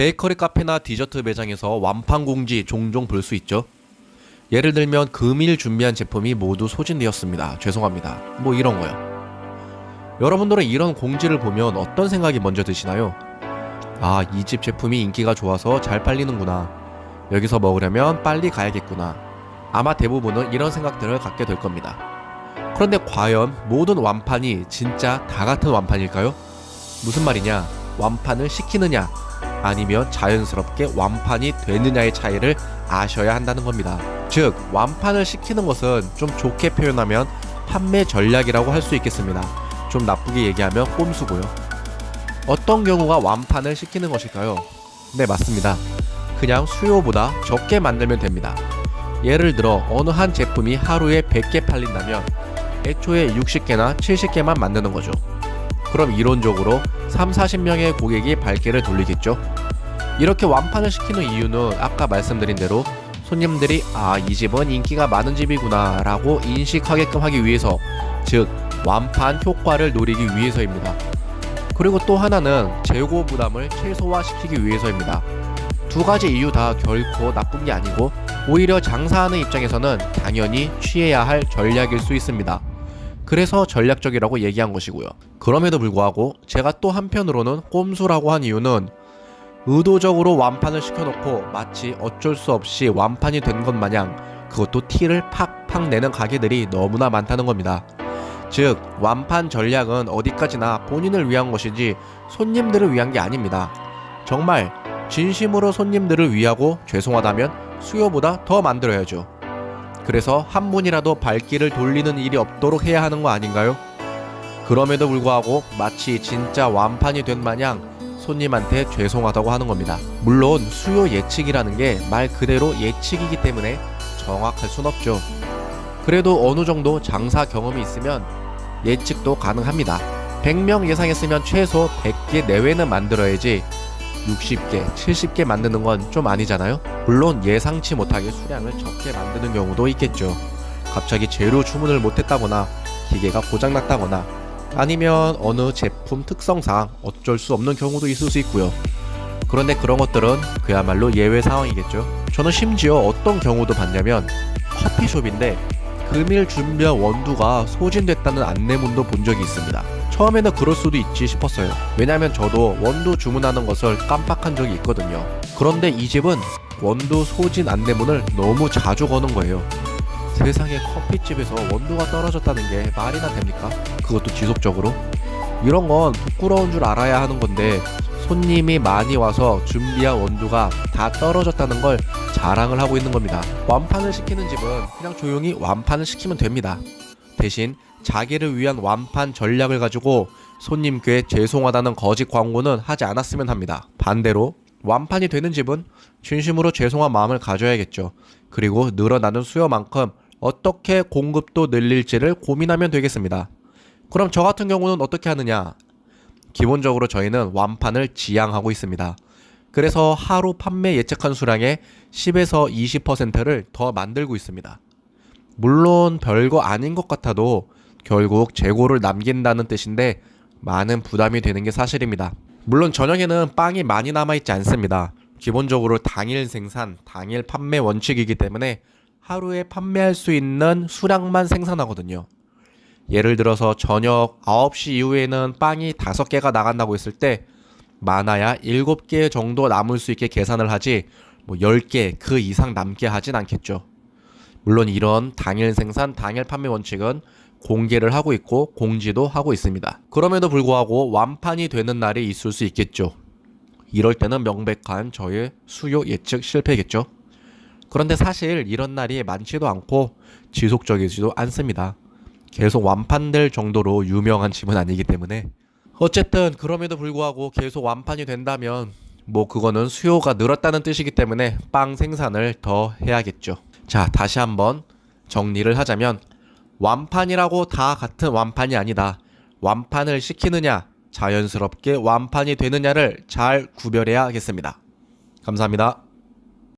베이커리 카페나 디저트 매장에서 완판 공지 종종 볼 수 있죠. 예를 들면 금일 준비한 제품이 모두 소진되었습니다. 죄송합니다. 뭐 이런 거요. 여러분들은 이런 공지를 보면 어떤 생각이 먼저 드시나요? 아, 이 집 제품이 인기가 좋아서 잘 팔리는구나. 여기서 먹으려면 빨리 가야겠구나. 아마 대부분은 이런 생각들을 갖게 될 겁니다. 그런데 과연 모든 완판이 진짜 다 같은 완판일까요? 무슨 말이냐? 완판을 시키느냐 아니면 자연스럽게 완판이 되느냐의 차이를 아셔야 한다는 겁니다. 즉, 완판을 시키는 것은 좀 좋게 표현하면 판매 전략이라고 할 수 있겠습니다. 좀 나쁘게 얘기하면 꼼수고요. 어떤 경우가 완판을 시키는 것일까요? 네, 맞습니다. 그냥 수요보다 적게 만들면 됩니다. 예를 들어 어느 한 제품이 하루에 100개 팔린다면 애초에 60개나 70개만 만드는 거죠. 그럼 이론적으로 30-40명의 고객이 발길을 돌리겠죠. 이렇게 완판을 시키는 이유는 아까 말씀드린 대로 손님들이 이 집은 인기가 많은 집이구나 라고 인식하게끔 하기 위해서, 즉 완판 효과를 노리기 위해서입니다. 그리고 또 하나는 재고 부담을 최소화시키기 위해서입니다. 두 가지 이유 다 결코 나쁜 게 아니고 오히려 장사하는 입장에서는 당연히 취해야 할 전략일 수 있습니다. 그래서 전략적이라고 얘기한 것이고요. 그럼에도 불구하고 제가 또 한편으로는 꼼수라고 한 이유는 의도적으로 완판을 시켜놓고 마치 어쩔 수 없이 완판이 된 것 마냥 그것도 티를 팍팍 내는 가게들이 너무나 많다는 겁니다. 즉, 완판 전략은 어디까지나 본인을 위한 것이지 손님들을 위한 게 아닙니다. 정말 진심으로 손님들을 위하고 죄송하다면 수요보다 더 만들어야죠. 그래서 한 분이라도 발길을 돌리는 일이 없도록 해야 하는 거 아닌가요? 그럼에도 불구하고 마치 진짜 완판이 된 마냥 손님한테 죄송하다고 하는 겁니다. 물론 수요 예측이라는 게 말 그대로 예측이기 때문에 정확할 순 없죠. 그래도 어느 정도 장사 경험이 있으면 예측도 가능합니다. 100명 예상했으면 최소 100개 내외는 만들어야지 60개, 70개 만드는 건 좀 아니잖아요? 물론 예상치 못하게 수량을 적게 만드는 경우도 있겠죠. 갑자기 재료 주문을 못했다거나 기계가 고장났다거나 아니면 어느 제품 특성상 어쩔 수 없는 경우도 있을 수 있고요. 그런데 그런 것들은 그야말로 예외 상황이겠죠. 저는 심지어 어떤 경우도 봤냐면 커피숍인데 금일 준비한 원두가 소진됐다는 안내문도 본 적이 있습니다. 처음에는 그럴 수도 있지 싶었어요. 왜냐면 저도 원두 주문하는 것을 깜빡한 적이 있거든요. 그런데 이 집은 원두 소진 안내문을 너무 자주 거는 거예요. 세상에, 커피집에서 원두가 떨어졌다는 게 말이나 됩니까? 그것도 지속적으로? 이런 건 부끄러운 줄 알아야 하는 건데 손님이 많이 와서 준비한 원두가 다 떨어졌다는 걸 자랑을 하고 있는 겁니다. 완판을 시키는 집은 그냥 조용히 완판을 시키면 됩니다. 대신 자기를 위한 완판 전략을 가지고 손님께 죄송하다는 거짓 광고는 하지 않았으면 합니다. 반대로 완판이 되는 집은 진심으로 죄송한 마음을 가져야겠죠. 그리고 늘어나는 수요만큼 어떻게 공급도 늘릴지를 고민하면 되겠습니다. 그럼 저 같은 경우는 어떻게 하느냐? 기본적으로 저희는 완판을 지향하고 있습니다. 그래서 하루 판매 예측한 수량의 10에서 20%를 더 만들고 있습니다. 물론 별거 아닌 것 같아도 결국 재고를 남긴다는 뜻인데 많은 부담이 되는 게 사실입니다. 물론 저녁에는 빵이 많이 남아있지 않습니다. 기본적으로 당일 생산, 당일 판매 원칙이기 때문에 하루에 판매할 수 있는 수량만 생산하거든요. 예를 들어서 저녁 9시 이후에는 빵이 5개가 나간다고 했을 때 많아야 7개 정도 남을 수 있게 계산을 하지 10개 그 이상 남게 하진 않겠죠. 물론 이런 당일 생산, 당일 판매 원칙은 공개를 하고 있고 공지도 하고 있습니다. 그럼에도 불구하고 완판이 되는 날이 있을 수 있겠죠. 이럴 때는 명백한 저의 수요 예측 실패겠죠. 그런데 사실 이런 날이 많지도 않고 지속적이지도 않습니다. 계속 완판될 정도로 유명한 집은 아니기 때문에. 어쨌든 그럼에도 불구하고 계속 완판이 된다면 그거는 수요가 늘었다는 뜻이기 때문에 빵 생산을 더 해야겠죠. 자, 다시 한번 정리를 하자면 완판이라고 다 같은 완판이 아니다. 완판을 시키느냐, 자연스럽게 완판이 되느냐를 잘 구별해야겠습니다. 감사합니다.